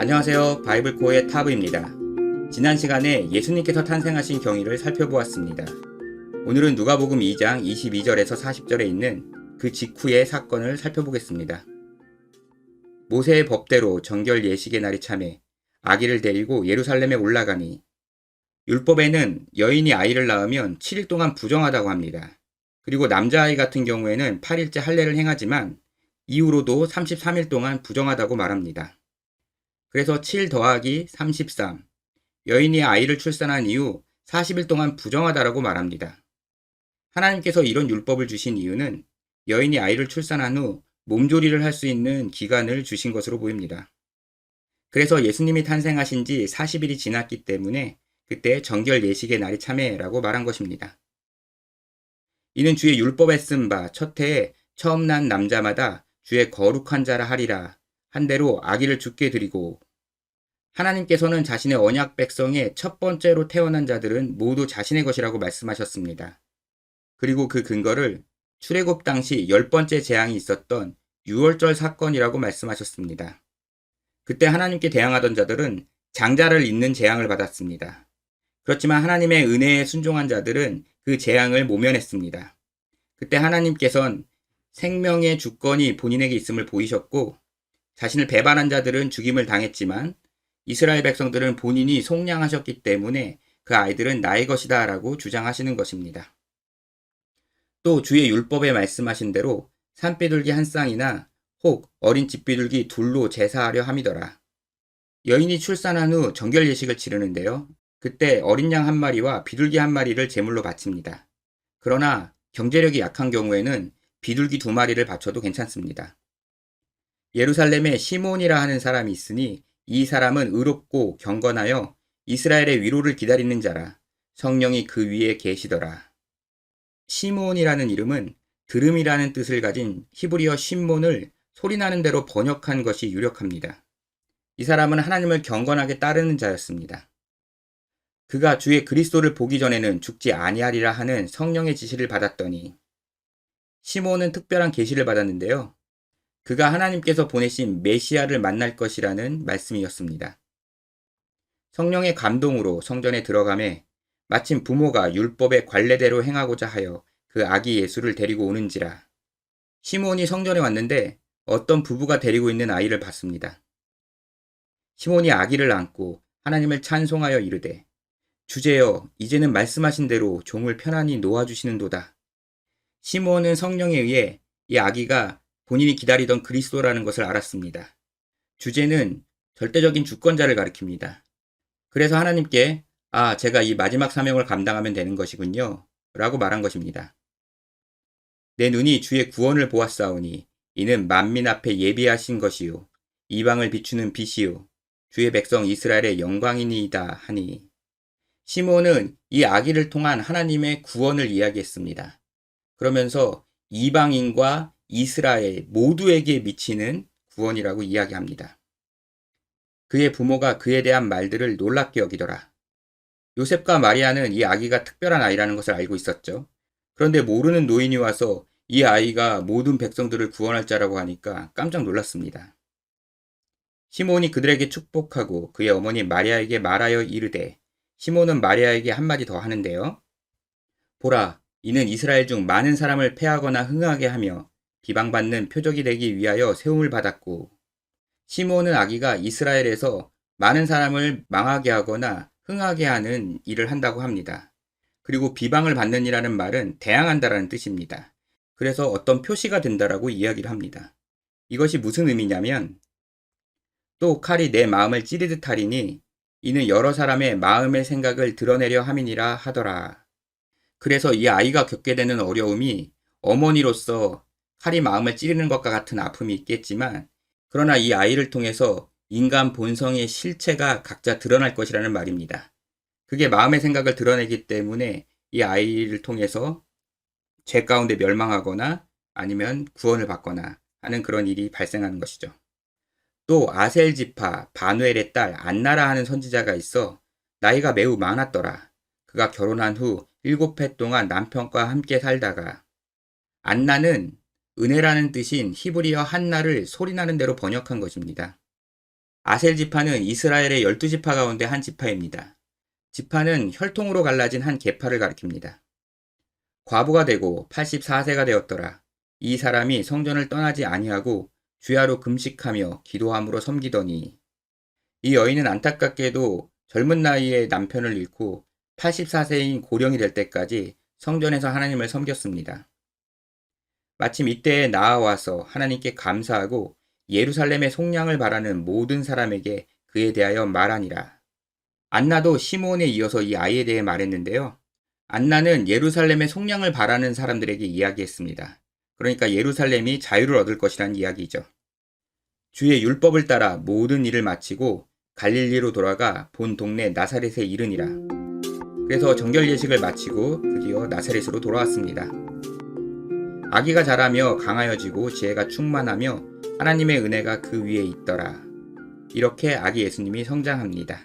안녕하세요. 바이블코어의 타브입니다. 지난 시간에 예수님께서 탄생하신 경위를 살펴보았습니다. 오늘은 누가복음 2장 22절에서 40절에 있는 그 직후의 사건을 살펴보겠습니다. 모세의 법대로 정결 예식의 날이 참에 아기를 데리고 예루살렘에 올라가니 율법에는 여인이 아이를 낳으면 7일 동안 부정하다고 합니다. 그리고 남자아이 같은 경우에는 8일째 할례를 행하지만 이후로도 33일 동안 부정하다고 말합니다. 그래서 7 더하기 33, 여인이 아이를 출산한 이후 40일 동안 부정하다라고 말합니다. 하나님께서 이런 율법을 주신 이유는 여인이 아이를 출산한 후 몸조리를 할 수 있는 기간을 주신 것으로 보입니다. 그래서 예수님이 탄생하신 지 40일이 지났기 때문에 그때 정결 예식의 날이 참에라고 말한 것입니다. 이는 주의 율법에 쓴 바 첫 해에 처음 난 남자마다 주의 거룩한 자라 하리라 한 대로 아기를 죽게 드리고, 하나님께서는 자신의 언약 백성의 첫 번째로 태어난 자들은 모두 자신의 것이라고 말씀하셨습니다. 그리고 그 근거를 출애굽 당시 10번째 재앙이 있었던 유월절 사건이라고 말씀하셨습니다. 그때 하나님께 대항하던 자들은 장자를 잇는 재앙을 받았습니다. 그렇지만 하나님의 은혜에 순종한 자들은 그 재앙을 모면했습니다. 그때 하나님께서는 생명의 주권이 본인에게 있음을 보이셨고, 자신을 배반한 자들은 죽임을 당했지만 이스라엘 백성들은 본인이 속량하셨기 때문에 그 아이들은 나의 것이다 라고 주장하시는 것입니다. 또 주의 율법에 말씀하신 대로 산비둘기 한 쌍이나 혹 어린 집비둘기 둘로 제사하려 함이더라. 여인이 출산한 후 정결 예식을 치르는데요. 그때 어린 양 한 마리와 비둘기 한 마리를 제물로 바칩니다. 그러나 경제력이 약한 경우에는 비둘기 2마리를 바쳐도 괜찮습니다. 예루살렘에 시몬이라 하는 사람이 있으니 이 사람은 의롭고 경건하여 이스라엘의 위로를 기다리는 자라. 성령이 그 위에 계시더라. 시몬이라는 이름은 들음이라는 뜻을 가진 히브리어 신몬을 소리나는 대로 번역한 것이 유력합니다. 이 사람은 하나님을 경건하게 따르는 자였습니다. 그가 주의 그리스도를 보기 전에는 죽지 아니하리라 하는 성령의 지시를 받았더니, 시몬은 특별한 계시를 받았는데요. 그가 하나님께서 보내신 메시아를 만날 것이라는 말씀이었습니다. 성령의 감동으로 성전에 들어가매 마침 부모가 율법의 관례대로 행하고자 하여 그 아기 예수를 데리고 오는지라. 시몬이 성전에 왔는데 어떤 부부가 데리고 있는 아이를 봤습니다. 시몬이 아기를 안고 하나님을 찬송하여 이르되, 주제여, 이제는 말씀하신 대로 종을 편안히 놓아주시는도다. 시몬은 성령에 의해 이 아기가 본인이 기다리던 그리스도라는 것을 알았습니다. 주제는 절대적인 주권자를 가리킵니다. 그래서 하나님께 제가 이 마지막 사명을 감당하면 되는 것이군요 라고 말한 것입니다. 내 눈이 주의 구원을 보았사오니 이는 만민 앞에 예비하신 것이요 이방을 비추는 빛이요 주의 백성 이스라엘의 영광이니이다 하니, 시몬은 이 아기를 통한 하나님의 구원을 이야기했습니다. 그러면서 이방인과 이스라엘 모두에게 미치는 구원이라고 이야기합니다. 그의 부모가 그에 대한 말들을 놀랍게 여기더라. 요셉과 마리아는 이 아기가 특별한 아이라는 것을 알고 있었죠. 그런데 모르는 노인이 와서 이 아이가 모든 백성들을 구원할 자라고 하니까 깜짝 놀랐습니다. 시몬이 그들에게 축복하고 그의 어머니 마리아에게 말하여 이르되, 시몬은 마리아에게 한마디 더 하는데요. 보라, 이는 이스라엘 중 많은 사람을 패하거나 흥하게 하며 비방받는 표적이 되기 위하여 세움을 받았고, 시몬은 아기가 이스라엘에서 많은 사람을 망하게 하거나 흥하게 하는 일을 한다고 합니다. 그리고 비방을 받는 이라는 말은 대항한다라는 뜻입니다. 그래서 어떤 표시가 된다라고 이야기를 합니다. 이것이 무슨 의미냐면, 또 칼이 내 마음을 찌르듯 하리니 이는 여러 사람의 마음의 생각을 드러내려 함이니라 하더라. 그래서 이 아이가 겪게 되는 어려움이 어머니로서 칼이 마음을 찌르는 것과 같은 아픔이 있겠지만, 그러나 이 아이를 통해서 인간 본성의 실체가 각자 드러날 것이라는 말입니다. 그게 마음의 생각을 드러내기 때문에 이 아이를 통해서 죄 가운데 멸망하거나 아니면 구원을 받거나 하는 그런 일이 발생하는 것이죠. 또 아셀 지파 바누엘의 딸 안나라 하는 선지자가 있어 나이가 매우 많았더라. 그가 결혼한 후 7해 동안 남편과 함께 살다가, 안나는 은혜라는 뜻인 히브리어 한나를 소리나는 대로 번역한 것입니다. 아셀 지파는 이스라엘의 12지파 가운데 한 지파입니다. 지파는 혈통으로 갈라진 한 계파를 가리킵니다. 과부가 되고 84세가 되었더라. 이 사람이 성전을 떠나지 아니하고 주야로 금식하며 기도함으로 섬기더니, 이 여인은 안타깝게도 젊은 나이에 남편을 잃고 84세인 고령이 될 때까지 성전에서 하나님을 섬겼습니다. 마침 이때에 나아와서 하나님께 감사하고 예루살렘의 속량을 바라는 모든 사람에게 그에 대하여 말하니라. 안나도 시므온에 이어서 이 아이에 대해 말했는데요. 안나는 예루살렘의 속량을 바라는 사람들에게 이야기했습니다. 그러니까 예루살렘이 자유를 얻을 것이라는 이야기죠. 주의 율법을 따라 모든 일을 마치고 갈릴리로 돌아가 본 동네 나사렛에 이르니라. 그래서 정결 예식을 마치고 드디어 나사렛으로 돌아왔습니다. 아기가 자라며 강하여지고 지혜가 충만하며 하나님의 은혜가 그 위에 있더라. 이렇게 아기 예수님이 성장합니다.